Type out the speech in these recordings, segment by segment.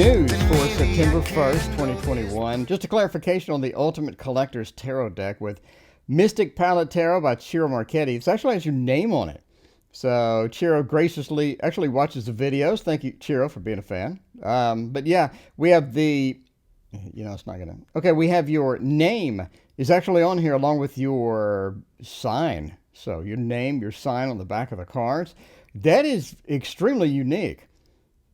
news for September 1st, 2021. Just a clarification on the Ultimate Collector's Tarot deck with Mystic Palette Tarot by Ciro Marchetti. It actually has your name on it. So Ciro graciously actually watches the videos. Thank you, Ciro, for being a fan. But yeah, we have the, it's not going to, okay, we have your name is actually on here along with your sign. So your name, your sign on the back of the cards. That is extremely unique.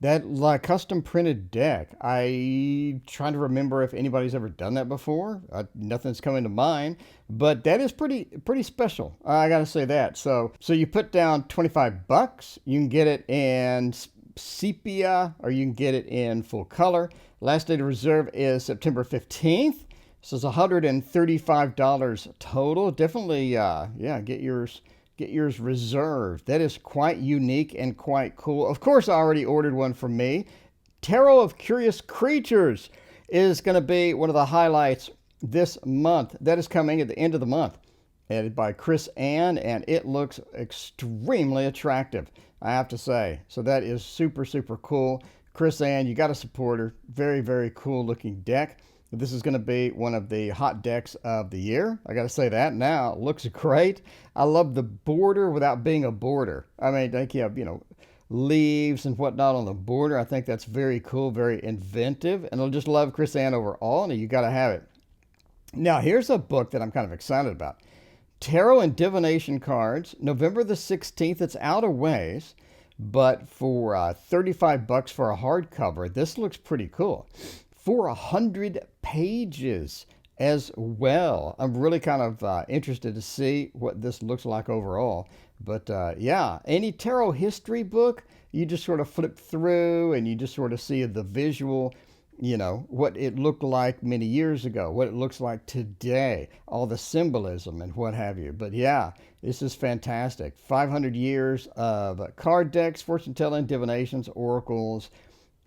That like custom printed deck. I trying to remember if anybody's ever done that before. Nothing's coming to mind, but that is pretty special. I gotta say that. So you put down $25. You can get it in sepia or you can get it in full color. Last day to reserve is September 15th. So it's $135 total. Definitely, get yours. Get yours reserved. That is quite unique and quite cool. Of course, I already ordered one for me. Tarot of Curious Creatures is going to be one of the highlights this month. That is coming at the end of the month. Edited by Chris Ann, and it looks extremely attractive, I have to say. So that is super, super cool. Chris Ann, you got to support her. Very, very cool looking deck. This is going to be one of the hot decks of the year. I got to say that now. It looks great. I love the border without being a border. I mean, I think you have, leaves and whatnot on the border. I think that's very cool, very inventive. And I'll just love Chris Ann overall. And you got to have it. Now, here's a book that I'm kind of excited about. Tarot and Divination Cards, November the 16th. It's out a ways, but for $35 for a hardcover, this looks pretty cool. 400 pages as well. I'm really kind of interested to see what this looks like overall. But yeah, any tarot history book, you just sort of flip through and you just sort of see the visual, what it looked like many years ago, what it looks like today, all the symbolism and what have you. But yeah, this is fantastic. 500 years of card decks, fortune telling, divinations, oracles,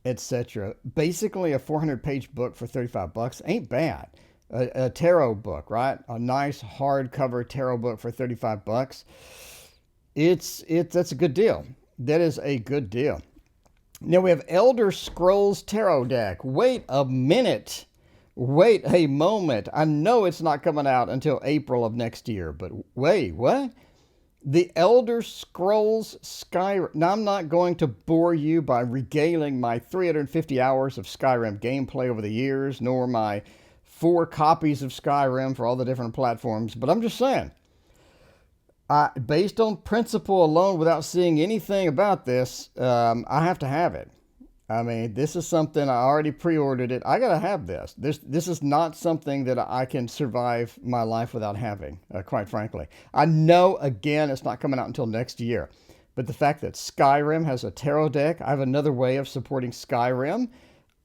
etc. Basically a 400-page book for $35 ain't bad. A tarot book, right? A nice hardcover tarot book for $35. That's a good deal. That is a good deal. Now we have Elder Scrolls Tarot deck. Wait a minute. Wait a moment. I know it's not coming out until April of next year, but wait, what? The Elder Scrolls Skyrim. Now, I'm not going to bore you by regaling my 350 hours of Skyrim gameplay over the years, nor my 4 copies of Skyrim for all the different platforms, but I'm just saying, based on principle alone, without seeing anything about this, I have to have it. I mean, this is something I already pre-ordered it. I got to have this. This is not something that I can survive my life without having, quite frankly. I know, again, it's not coming out until next year. But the fact that Skyrim has a tarot deck, I have another way of supporting Skyrim.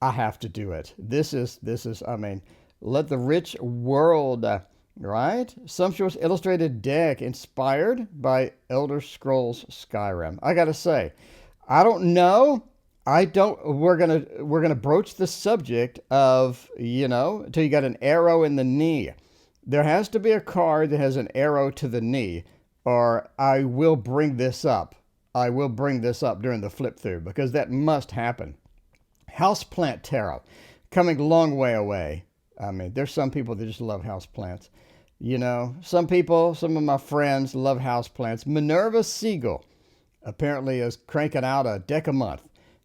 I have to do it. This is, let the rich world, right? Sumptuous illustrated deck inspired by Elder Scrolls Skyrim. I got to say, I don't know. We're gonna broach the subject of, until you got an arrow in the knee. There has to be a card that has an arrow to the knee, or I will bring this up. I will bring this up during the flip through because that must happen. Houseplant Tarot, coming a long way away. I mean, there's some people that just love houseplants. Some people, some of my friends love houseplants. Minerva Siegel apparently is cranking out a deck a month.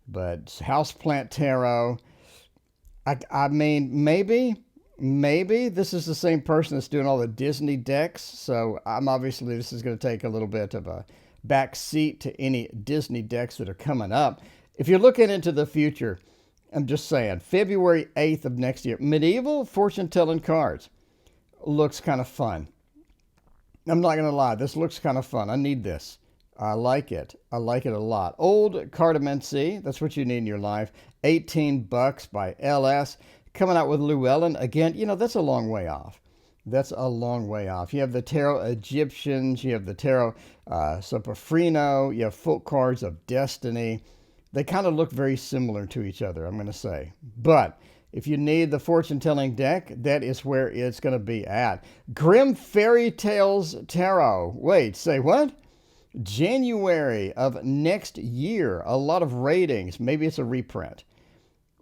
But Houseplant Tarot, I mean, maybe this is the same person that's doing all the Disney decks. So this is going to take a little bit of a back seat to any Disney decks that are coming up. If you're looking into the future, I'm just saying, February 8th of next year, medieval fortune-telling cards looks kind of fun. I'm not going to lie, this looks kind of fun. I need this. I like it. I like it a lot. Old Cardamancy, that's what you need in your life. $18 by LS. Coming out with Llewellyn. Again, that's a long way off. That's a long way off. You have the Tarot Egyptians. You have the Tarot Soprafrino. You have Folk Cards of Destiny. They kind of look very similar to each other, I'm going to say. But if you need the fortune-telling deck, that is where it's going to be at. Grim Fairy Tales Tarot. Wait, say what? January of next year. A lot of ratings. Maybe it's a reprint.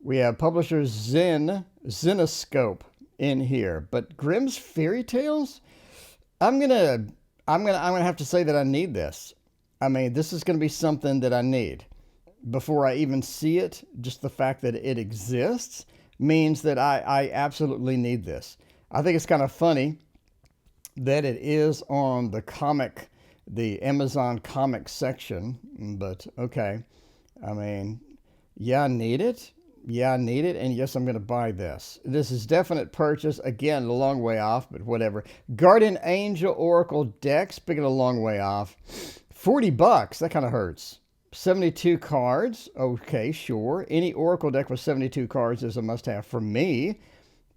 We have publisher Zenoscope in here, but Grimm's Fairy Tales. I'm gonna have to say that I need this. I mean, this is gonna be something that I need before I even see it. Just the fact that it exists means that I absolutely need this. I think it's kind of funny that it is on the Amazon comic section, but okay. I mean, yeah, I need it. Yeah, I need it. And yes, I'm going to buy this. This is definite purchase. Again, a long way off, but whatever. Guardian Angel Oracle deck, speaking of a long way off, $40. That kind of hurts. 72 cards. Okay, sure. Any Oracle deck with 72 cards is a must-have for me.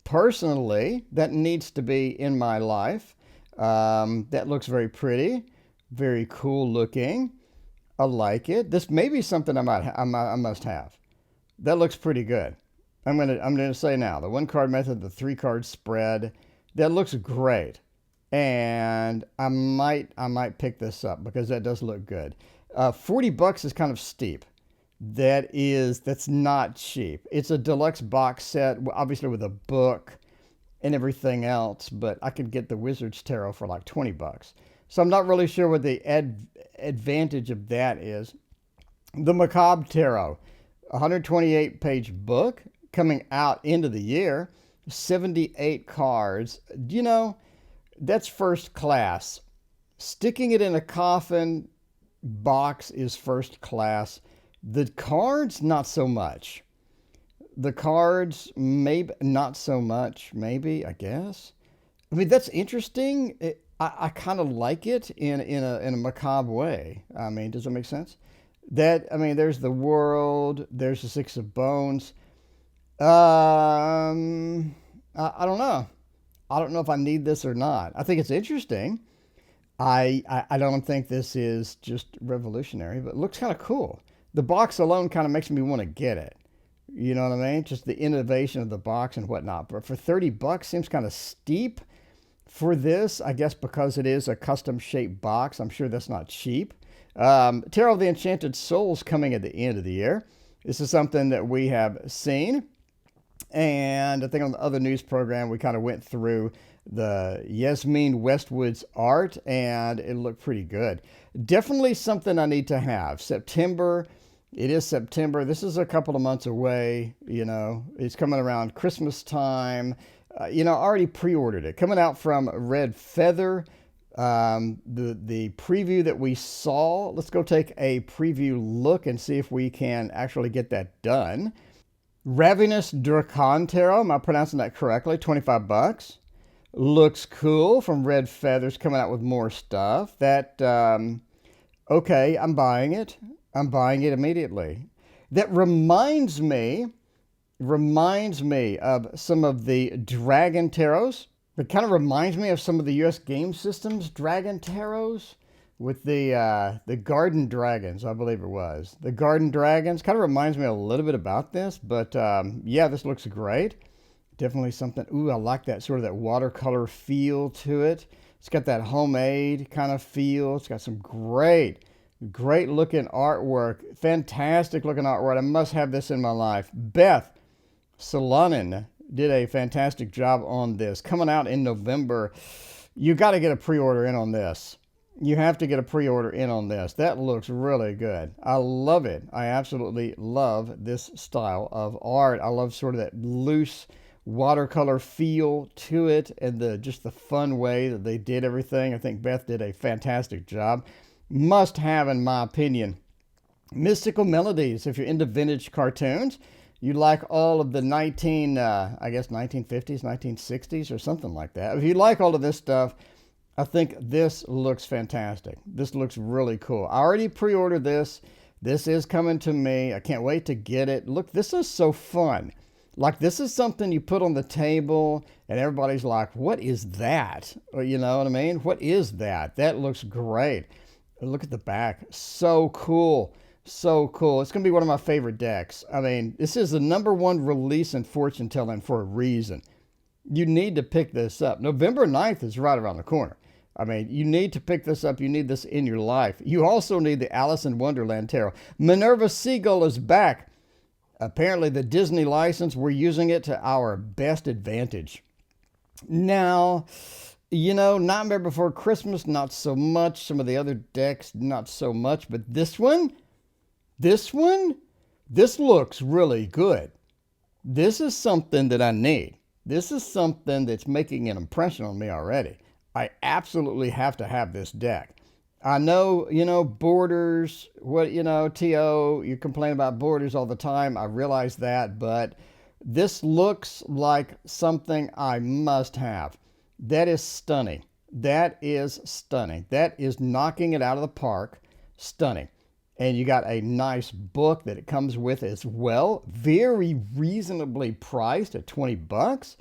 Personally, that needs to be in my life. That looks very pretty. Very cool looking. I like it. This may be something I must have. That looks pretty good. I'm gonna say now, the 1 card method, the 3 card spread, that looks great. And I might pick this up because that does look good. $40 is kind of steep. That's not cheap. It's a deluxe box set, obviously with a book and everything else, but I could get the Wizard's Tarot for like $20. So I'm not really sure what the advantage of that is. The Macabre Tarot, 128-page book coming out into the year, 78 cards. You know, that's first class. Sticking it in a coffin box is first class. The cards, not so much. The cards, maybe not so much, maybe, I guess. I mean, that's interesting. I kind of like it in a macabre way. I mean, does that make sense? There's the World, there's the Six of Bones. I don't know. I don't know if I need this or not. I think it's interesting. I don't think this is just revolutionary, but it looks kind of cool. The box alone kind of makes me want to get it. You know what I mean? Just the innovation of the box and whatnot. But for $30 seems kind of steep for this, I guess, because it is a custom shaped box. I'm sure that's not cheap. Tarot of the Enchanted Souls coming at the end of the year. This is something that we have seen. And I think on the other news program, we kind of went through the Yasmin Westwood's art, and it looked pretty good. Definitely something I need to have. September. It is September. This is a couple of months away. You know, it's coming around Christmas time. I already pre-ordered it. Coming out from Red Feather. The preview that we saw, let's go take a preview look and see if we can actually get that done. Ravenous Dracan Tarot, am I pronouncing that correctly? $25. Looks cool from Red Feathers, coming out with more stuff. Okay, I'm buying it. I'm buying it immediately. That reminds me of some of the Dragon Tarots. It kind of reminds me of some of the U.S. game systems Dragon Tarots with the Garden Dragons, I believe it was. The Garden Dragons kind of reminds me a little bit about this, but yeah, this looks great. Definitely something, ooh, I like that sort of that watercolor feel to it. It's got that homemade kind of feel. It's got some great looking artwork. Fantastic looking artwork. I must have this in my life. Beth Salonen did a fantastic job on this. Coming out in November. You got to get a pre-order in on this. You have to get a pre-order in on this. That looks really good. I love it. I absolutely love this style of art. I love sort of that loose watercolor feel to it and just the fun way that they did everything. I think Beth did a fantastic job. Must have, in my opinion. Mystical Melodies. If you're into vintage cartoons, you like all of the 1950s, 1960s or something like that. If you like all of this stuff, I think this looks fantastic. This looks really cool. I already pre-ordered this. This is coming to me. I can't wait to get it. Look, this is so fun. Like, this is something you put on the table and everybody's like, what is that? Or, you know what I mean? What is that? That looks great. Look at the back. So cool. So cool. It's going to be one of my favorite decks. I mean, this is the #1 release in fortune telling for a reason. You need to pick this up. November 9th is right around the corner. I mean, you need to pick this up. You need this in your life. You also need the Alice in Wonderland Tarot. Minerva Seagull is back. Apparently, the Disney license, we're using it to our best advantage. Now, Nightmare Before Christmas, not so much. Some of the other decks, not so much. But this one, this looks really good. This is something that I need. This is something that's making an impression on me already. I absolutely have to have this deck. I know, borders, TO, you complain about borders all the time. I realize that, but this looks like something I must have. That is stunning. That is stunning. That is knocking it out of the park. Stunning. And you got a nice book that it comes with as well. Very reasonably priced at $20.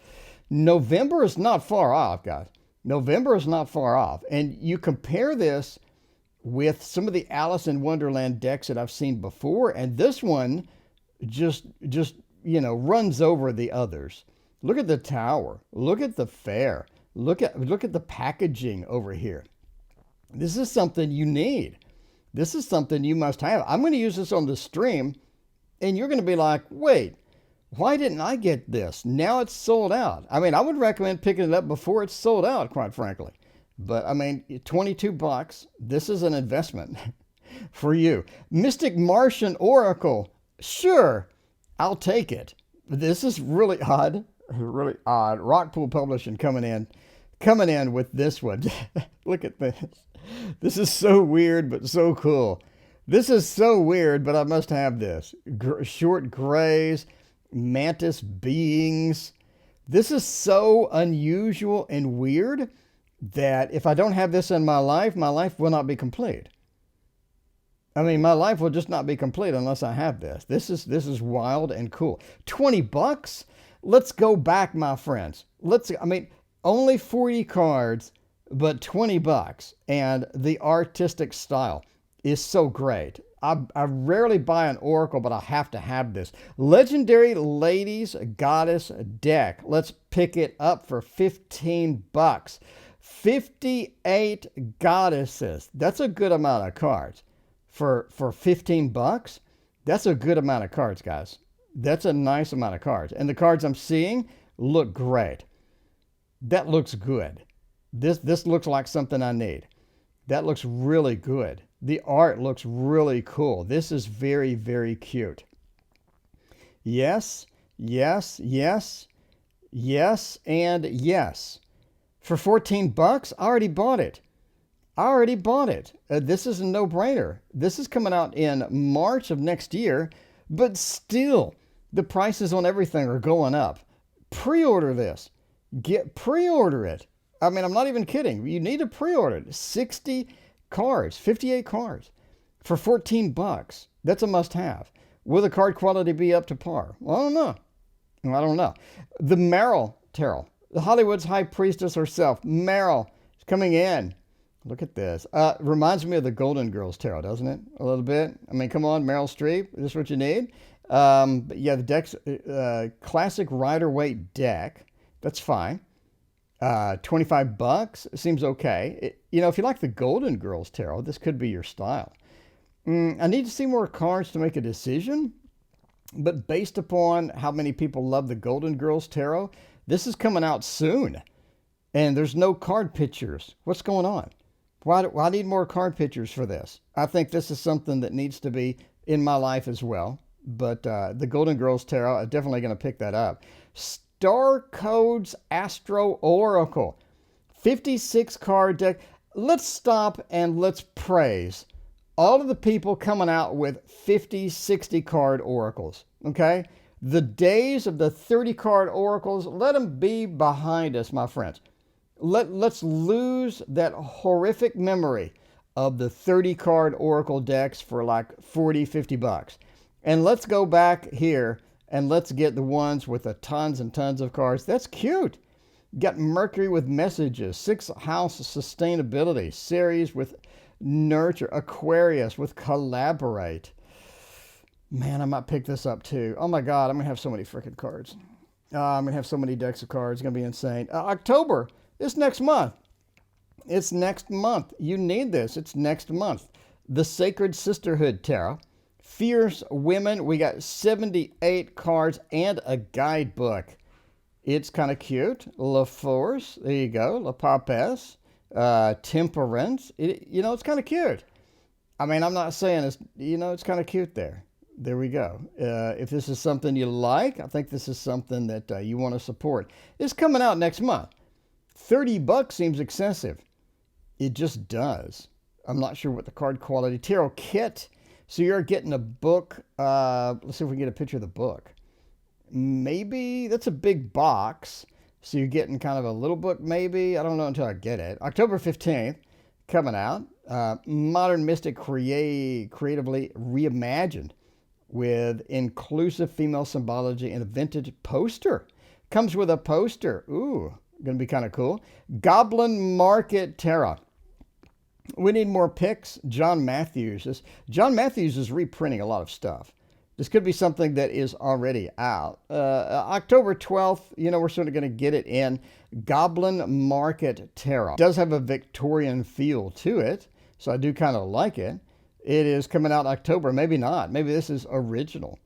November is not far off, guys. November is not far off. And you compare this with some of the Alice in Wonderland decks that I've seen before, and this one just runs over the others. Look at the tower. Look at the fair. Look at the packaging over here. This is something you need. This is something you must have. I'm going to use this on the stream, and you're going to be like, wait, why didn't I get this? Now it's sold out. I mean, I would recommend picking it up before it's sold out, quite frankly. But I mean, $22, this is an investment for you. Mystic Martian Oracle, sure, I'll take it. This is really odd, really odd. Rockpool Publishing coming in with this one. Look at this. This is so weird, but so cool. This is so weird, but I must have this. Short grays, mantis beings. This is so unusual and weird that if I don't have this in my life will not be complete. I mean, my life will just not be complete unless I have this. This is wild and cool. $20? Let's go back, my friends. Only 40 cards, but $20. And the artistic style is so great. I rarely buy an Oracle, but I have to have this. Legendary Ladies Goddess deck. Let's pick it up for $15. 58 goddesses. That's a good amount of cards. For $15, that's a good amount of cards, guys. That's a nice amount of cards. And the cards I'm seeing look great. That looks good. This looks like something I need. That looks really good. The art looks really cool. This is very, very cute. Yes, yes, yes, yes, and yes. For $14, I already bought it. This is a no-brainer. This is coming out in March of next year, but still, the prices on everything are going up. Pre-order this. Pre-order it. I mean, I'm not even kidding. You need to pre-order it. 60 cards, 58 cards for $14. That's a must-have. Will the card quality be up to par? Well, I don't know. The Meryl Tarot. The Hollywood's high priestess herself, Meryl, is coming in. Look at this. Reminds me of the Golden Girls Tarot, doesn't it? A little bit. I mean, come on, Meryl Streep. Is this what you need? But yeah, the deck's classic Rider-Waite deck. That's fine. $25 seems okay. If you like the Golden Girls Tarot, this could be your style. I need to see more cards to make a decision. But based upon how many people love the Golden Girls Tarot, this is coming out soon, and there's no card pictures. What's going on? Why do I need more card pictures for this? I think this is something that needs to be in my life as well. But the Golden Girls Tarot, I'm definitely going to pick that up. Star Codes AstroOracle, 56 card deck. Let's stop and let's praise all of the people coming out with 50, 60 card oracles. Okay? The days of the 30 card oracles, let them be behind us, my friends. Let's lose that horrific memory of the 30 card oracle decks for like $40, $50. And let's go back here and let's get the ones with the tons and tons of cards. That's cute. Got Mercury with Messages, 6th House Sustainability, Ceres with Nurture, Aquarius with Collaborate. Man, I might pick this up too. Oh my God, I'm going to have so many freaking cards. I'm going to have so many decks of cards. It's going to be insane. October, it's next month. It's next month. You need this. It's next month. The Sacred Sisterhood Tarot, Fierce Women. We got 78 cards and a guidebook. It's kind of cute. La Force. There you go. La Papesse. Temperance. It's kind of cute. I mean, I'm not saying it's, it's kind of cute there. There we go. If this is something you like, I think this is something that you want to support. It's coming out next month. $30 seems excessive. It just does. I'm not sure what the card quality. Tarot kit. So you're getting a book. Let's see if we can get a picture of the book. Maybe that's a big box. So you're getting kind of a little book, maybe. I don't know until I get it. October 15th, coming out. Modern Mystic creatively reimagined with inclusive female symbology and a vintage poster. Comes with a poster. Ooh, going to be kind of cool. Goblin Market Tarot. We need more picks. John Matthews is reprinting a lot of stuff. This could be something that is already out. October 12th, we're sort of going to get it in. Goblin Market Tarot. It does have a Victorian feel to it, so I do kind of like it. It is coming out October. Maybe not. Maybe this is original.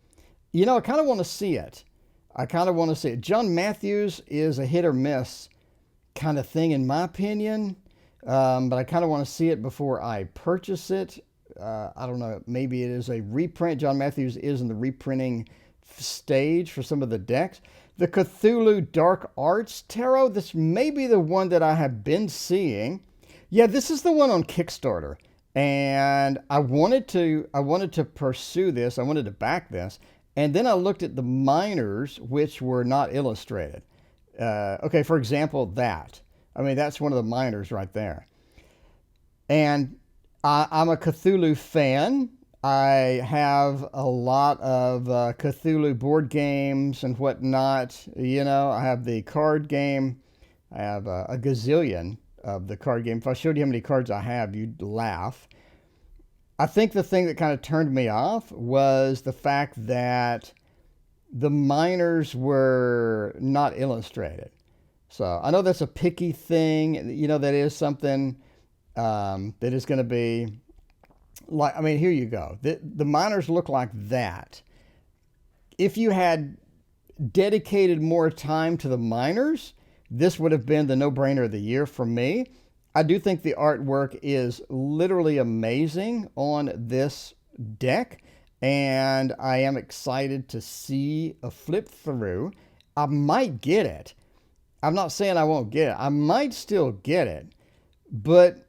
I kind of want to see it. John Matthews is a hit or miss kind of thing, in my opinion. But I kind of want to see it before I purchase it. I don't know. Maybe it is a reprint. John Matthews is in the reprinting stage for some of the decks. The Cthulhu Dark Arts Tarot. This may be the one that I have been seeing. Yeah, this is the one on Kickstarter. And I wanted to pursue this. I wanted to back this. And then I looked at the minors, which were not illustrated. Okay, for example, that. I mean, that's one of the minors right there. And I'm a Cthulhu fan. I have a lot of Cthulhu board games and whatnot. I have the card game. I have a gazillion of the card game. If I showed you how many cards I have, you'd laugh. I think the thing that kind of turned me off was the fact that the minors were not illustrated. So I know that's a picky thing. That is something that is going to be like, I mean, here you go. The minors look like that. If you had dedicated more time to the minors, this would have been the no-brainer of the year for me. I do think the artwork is literally amazing on this deck, and I am excited to see a flip through. I might get it. I'm not saying I won't get it. I might still get it, but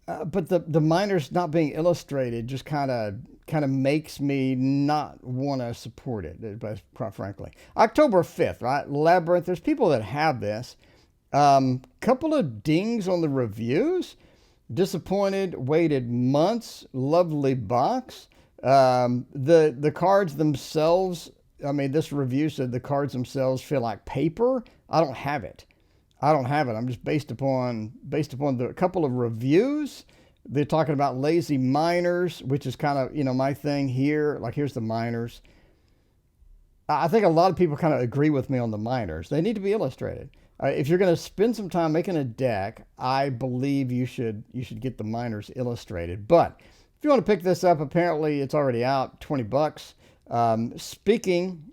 the minors not being illustrated just kind of makes me not want to support it, quite frankly. October 5th, right? Labyrinth. There's people that have this. Couple of dings on the reviews. Disappointed, waited months. Lovely box. The cards themselves, I mean, this review said the cards themselves feel like paper. I don't have it. I'm just based upon the couple of reviews. They're talking about lazy minors, which is kind of, my thing here. Like, here's the minors. I think a lot of people kind of agree with me on the minors. They need to be illustrated. If you're going to spend some time making a deck, I believe you should get the minors illustrated. But if you want to pick this up, apparently it's already out, $20. Speaking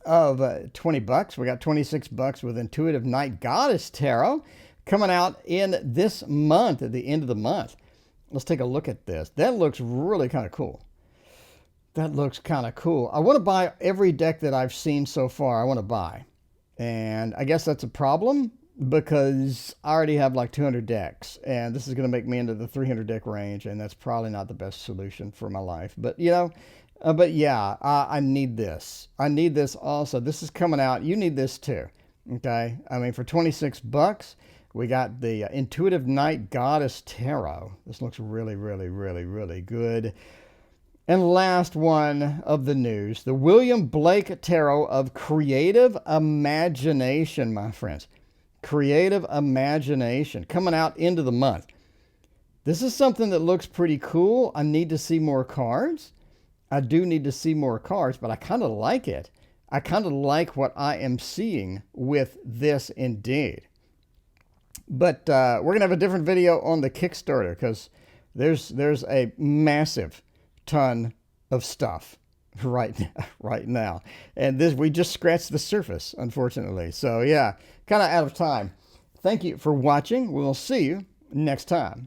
of $20, we got $26 with Intuitive Night Goddess Tarot coming out in this month, at the end of the month. Let's take a look at this. That looks really kind of cool. I want to buy every deck that I've seen so far. I want to buy. And I guess that's a problem because I already have like 200 decks, and this is going to make me into the 300 deck range, and that's probably not the best solution for my life. But, I need this. I need this also. This is coming out. You need this too. Okay. I mean, for $26, we got the Intuitive Night Goddess Tarot. This looks really, really, really, really good. And last one of the news, the William Blake Tarot of Creative Imagination, my friends. Creative Imagination, coming out into the month. This is something that looks pretty cool. I need to see more cards. I do need to see more cards, but I kind of like it. I kind of like what I am seeing with this indeed. But we're going to have a different video on the Kickstarter because there's a massive ton of stuff right now. And this, we just scratched the surface, unfortunately. So yeah, kind of out of time. Thank you for watching. We'll see you next time.